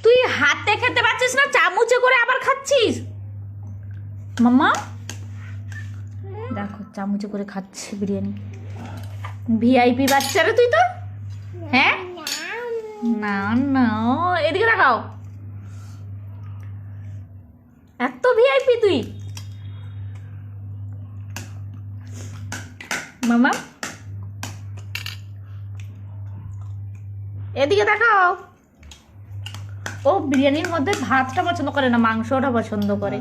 তুই হাতে খেতে পারছিস না, চামচে করে আবার খাচ্ছিস। মাম্মা দেখো চামচে করে খাচ্ছে বিরিয়ানি। ভিআইপি বাচ্চা রে তুই তো। হ্যাঁ না না, এদিকে দেখাও, এত ভিআইপি তুই। মামা এদিকে দেখাও। ও বিরিয়ানির মধ্যে ভাতটা পছন্দ করে না, মাংসটা পছন্দ করে।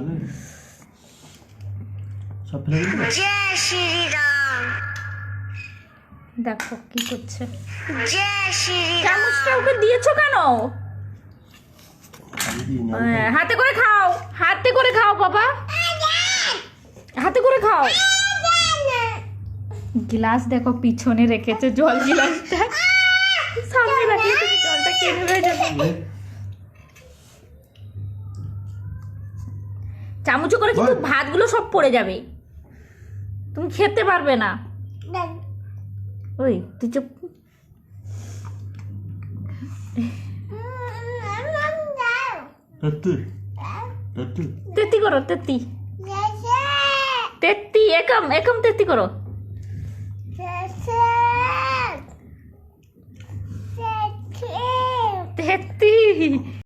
দেখো কি করছে। চামচটা ওকে দিয়েছো কেন? হাতে করে খাও, হাতে করে খাও বাবা, হাতে করে খাও। গ্লাস দেখো পিছনে রেখেছে, জল গ্লাসটা সামনে রাখিয়ে তুমি জলটা কেড়ে হয়ে যাবে। চামচ করে কিন্তু ভাতগুলো সব পড়ে যাবে, তুমি খেতে পারবে না। ওই তুই চুপ। তেতি করো, তেতি তেতি, একম একম তেতি করো। তেতি